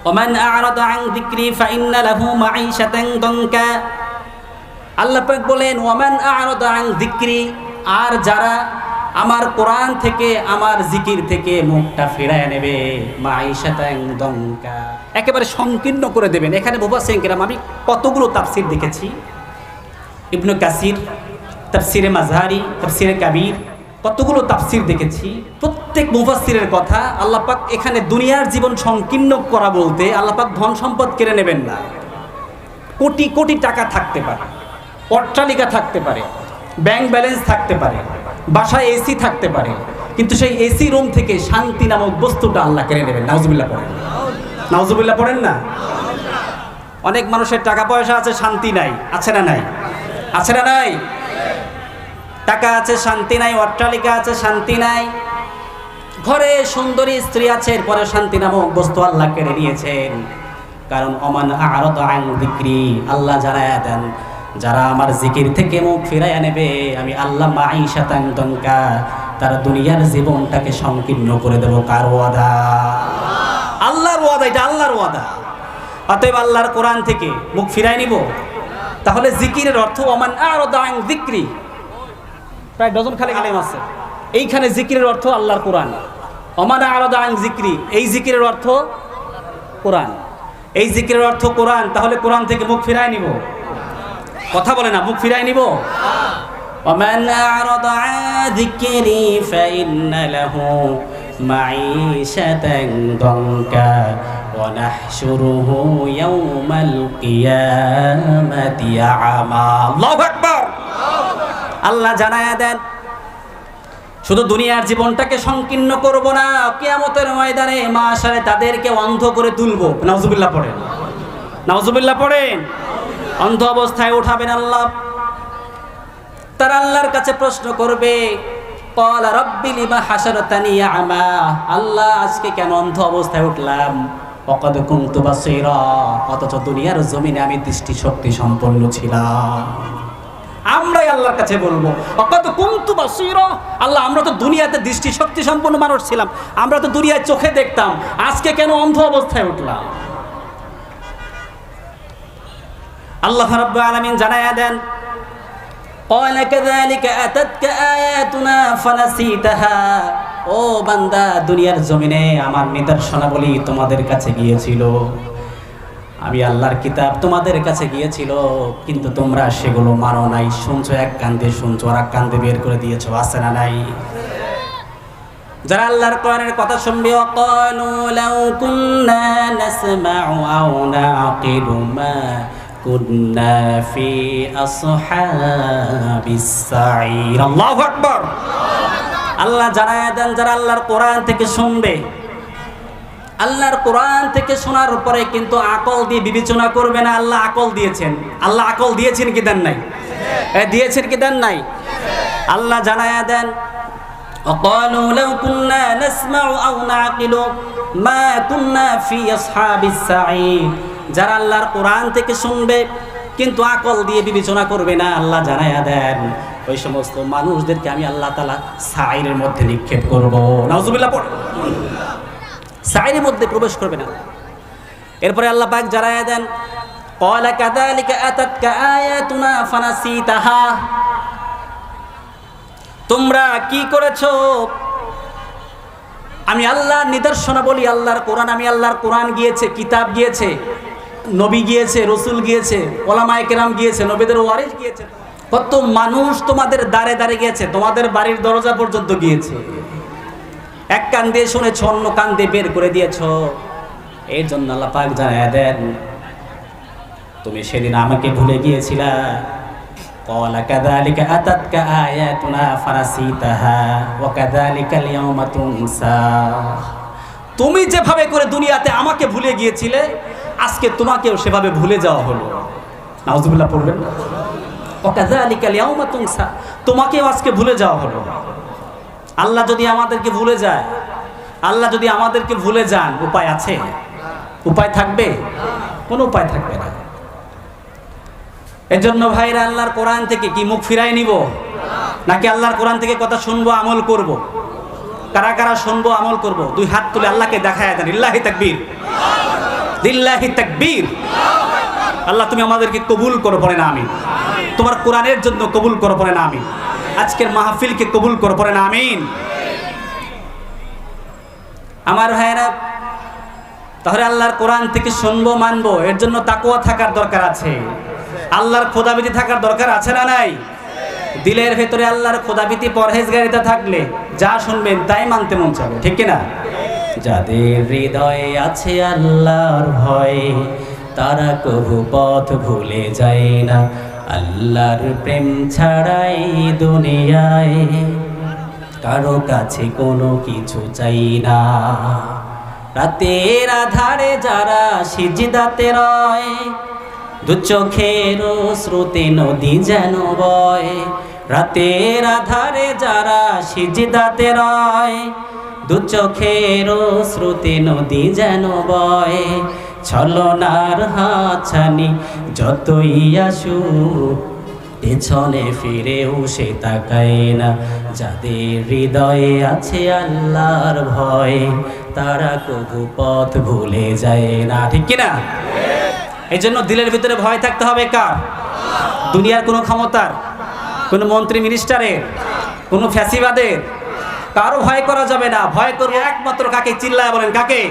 Oman আ'রাদা আন যিকরি ফাইন্না লাহু মাঈশাতান দানকা। আল্লাহ পাক বলেন ওমান আ'রাদা আন যিকরি, আর যারা আমার কোরআন থেকে আমার জিকির থেকে মুখটা ফিরায় নেবে, মাঈশাতান দানকা, একেবারে সংকীর্ণ করে দেবেন। এখানে মুফাসসিরিন কেরাম, আমি কতগুলো তাফসীর দেখেছি, ইবনে কাসির, তাফসিরে মাযহারি, তাফসিরে কাবীর, কতগুলো তাফসীর দেখেছি। প্রত্যেক মুফাসসিরের কথা, আল্লাহ পাক এখানে দুনিয়ার জীবন সংকীর্ণ করা বলতে আল্লাহ পাক ধন সম্পদ কেড়ে নেবেন না। কোটি কোটি টাকা থাকতে পারে, অট্টালিকা থাকতে পারে, ব্যাংক ব্যালেন্স থাকতে পারে, বাসায় এসি থাকতে পারে, কিন্তু সেই এসি রুম থেকে শান্তি নামক বস্তুটা আল্লাহ কেড়ে নেবেন। নাউজুবিল্লাহ পড়েন, নাউজুবিল্লাহ পড়েন না। অনেক মানুষের টাকা পয়সা আছে, শান্তি নাই, আছে না নাই? আছে না নাই? টাকা আছে, শান্তি নাই, অট্টালিকা আছে, শান্তি নাই, ঘরে সুন্দরী স্ত্রী আছে, এরপরে শান্তি নামক বস্তু আল্লাহ কেড়ে নিয়েছেন। কারণ ওমান আ'রাদা আন যিকরি, আল্লাহ জানায়া দেন যারা আমার জিকির থেকে মুখ ফিরাইয়া নেবে, আমি আল্লাহ মাঈশাতান দানকা, তারা দুনিয়ার জীবনটাকে সংকীর্ণ করে দেব। কার ওয়াদা? আল্লাহর ওয়াদা, এটা আল্লাহর ওয়াদা। অতএব আল্লাহর কোরআন থেকে মুখ ফিরাই নিব। তাহলে জিকিরের অর্থ ওমান আ'রাদা আন যিকরি, প্রায় ডজন খানেক আলেম আছে। এইখানে জিকিরের অর্থ আল্লাহর কোরআন। ওমান আ'রাদা আন যিকরি, এই জিকিরের অর্থ কোরআন, এই জিকিরের অর্থ কোরআন। তাহলে কোরআন থেকে মুখ ফিরাই নিব। কথা বলে না, মুখ ফিরাই নিব। ওমান আ'রাদা আন যিকরি ফাইন্না লাহু মাঈশাতান দানকা ওয়া নাহশুরুহু ইয়াওমাল কিয়ামাতি আ'মা। আল্লাহু আকবার। আল্লাহ জানায়া দেন শুধু দুনিয়ার জীবনটাকে সংকীর্ণ করব না, কিয়ামতের ময়দানে মাশারে তাদেরকে অন্ধ করে তুলব। নাউজুবিল্লাহ পড়েন, নাউজুবিল্লাহ পড়েন। অন্ধ অবস্থায় উঠাবেন আল্লাহ। তারা আল্লাহর কাছে প্রশ্ন করবে, ক্বালা রাব্বি লিমা হাশারতানি আ'মা, আল্লাহ আজকে কেন অন্ধ অবস্থায় উঠলাম? ওয়াকাদ কুনতু বাসীরা, অথচ দুনিয়ার জমিনে আমি দৃষ্টি শক্তি সম্পন্ন ছিলাম। আমরাই আল্লাহর কাছে বলবো ওয়াকাদ কুনতু বাসীরা, আল্লাহ আমরা তো দুনিয়াতে দৃষ্টি শক্তি সম্পন্ন মানুষ ছিলাম, আমরা তো দুনিয়ায় চোখে দেখতাম, আজকে কেন অন্ধ অবস্থায় উঠলাম? আল্লাহ রাব্বুল আলামিন জানায়া দেন, ক্বালা কাযালিকা আতাতকা আয়াতুনা ফানাসিতাহা, ও বান্দা দুনিয়ার জমিনে আমার নিদর্শনাবলী তোমাদের কাছে গিয়েছিল, আমি আল্লাহর কিতাব তোমাদের কাছে গিয়েছিল, কিন্তু তোমরা সেগুলো মানো নাই। শুনছো এক কান্দে, শুনছো আর এক কান্দে বের করে দিয়েছো। আছে না নাই? যারা আল্লাহর কোরআনের কথা শুনবে, ওয়াকালু লাউ কুন্না নাসমাউ আও নাআকিলু মা কুন্না ফি আসহাবিস সাঈর। আল্লাহু আকবার। আল্লাহ জানায়া দেন যারা আল্লাহর কোরআন থেকে শুনবে, আল্লাহর কোরআন থেকে শোনার পরে কিন্তু আকল দিয়ে বিবেচনা করবে না। আল্লাহ আকল দিয়েছেন, আল্লাহ আকল দিয়েছেন কি দেন নাই? দিয়েছেন কি দেন নাই? আল্লাহ জানায়া দেন, وقالوا لو كنا نسمع أو نعقل ما كنا في أصحاب السعير। যারা আল্লাহর কোরআন থেকে শুনবে কিন্তু আকল দিয়ে বিবেচনা করবে না, আল্লাহ জানায়া দেন ওই সমস্ত মানুষদেরকে আমি আল্লাহ তাআলা সাইরের মধ্যে নিক্ষেপ করব। নাউজুবিল্লাহ পড়, সাইরের মধ্যে প্রবেশ করবে না। এরপরে আল্লাহ পাক জানায়া দেন, ক্বালা কাযালিকা আতাতকা আয়াতুনা ফানাসিতাহা, তোমরা কি করেছো? আমি আল্লাহর নিদর্শনাবলী, আল্লাহর কোরআন, আমি আল্লাহর কোরআন গিয়েছে, কিতাব গিয়েছে, নবী গিয়েছে, রসুল গিয়েছে, ওলামায়ে কেরাম গিয়েছে, নবীদের ওয়ারিস গিয়েছে, কত মানুষ তোমাদের দ্বারে দ্বারে গিয়েছে, তোমাদের বাড়ির দরজা পর্যন্ত গিয়েছে। এক কান দিয়ে শুনেছ, অন্য কান দিয়ে বের করে দিয়েছ। এর জন্য আল্লাহ পাক জানায়া দেন, তুমি সেদিন আমাকে ভুলে গিয়েছিলা। ক্বালা কাযালিকা আতাতকা আয়াতুনা ফানাসিতাহা ওয়া কাযালিকাল ইয়াওমা তুনসা। তুমি যেভাবে করে দুনিয়াতে আমাকে ভুলে গিয়েছিলে, আজকে তোমাকেও সেভাবে ভুলে যাওয়া হলো। নাউজুবিল্লাহ পড়বেন। ওয়া কাযালিকাল ইয়াওমা তুনসা, তোমাকেও আজকে ভুলে যাওয়া হলো। আল্লাহ যদি আমাদেরকে ভুলে যায়, আল্লাহ যদি আমাদেরকে ভুলে যান, উপায় আছে? উপায় থাকবে? কোনো উপায় থাকবে না। এজন্য ভাইরা, আল্লাহর কোরআন থেকে কি মুখ ফিরাই নিব, নাকি আল্লাহর কোরআন থেকে কথা শুনবো, আমল করব? কারা কারা শুনবো, আমল করব? দুই হাত তুলে আল্লাহকে দেখায় দেন, লিল্লাহি তাকবীর। লিল্লাহি তাকবীর। আল্লাহ তুমি আমাদেরকে কবুল করো, পড়ে না আমিন। তোমার কোরআনের জন্য কবুল করো, পড়ে না আমিন। আজকের মাহফিলকে কবুল করো, পড়ে না আমিন। আমার ভাইয়েরা, তাহলে আল্লাহর কোরআন থেকে শুনবো, মানবো, এর জন্য তাকওয়া থাকার দরকার আছে, আল্লাহর খোদাভীতি থাকার দরকার আছে না নাই? দিলের ভেতরে আল্লাহর খোদাভীতি, পরহেজগারিতা থাকলে যা শুনবেন তাই মানতে মন চাবে, ঠিক কিনা? যাদের হৃদয়ে আছে আল্লাহর ভয়, তারা কভু পথ ভুলে যায় না। আল্লাহর প্রেম ছাড়াই দুনিয়ায় কারো কাছে কোনো কিছু চাই না। রাতের আধারে যারা সিজদাতে রয়, দু চোখের স্রোতে নদী যেন বয়। রাতের আধারে যারা সিজদাতে রয়, দু চোখের স্রোতে নদী যেন বয়। ছলনার হাতছানি যতই আসুক, পেছনে ফিরেও সে তাকায় না। যাদের হৃদয়ে আছে আল্লাহর ভয়, তারা কবু পথ ভুলে যায় না, ঠিক কিনা? এই জন্য দিলের ভিতরে ভয় থাকতে হবে কার? দুনিয়ার কোনো ক্ষমতার, কোনো মন্ত্রী মিনিস্টারের, কোনো ফ্যাসিবাদের, কারো ভয় করা যাবে না। ভয় করবো একমাত্র কাকে? চিল্লায় বলেন কাকে?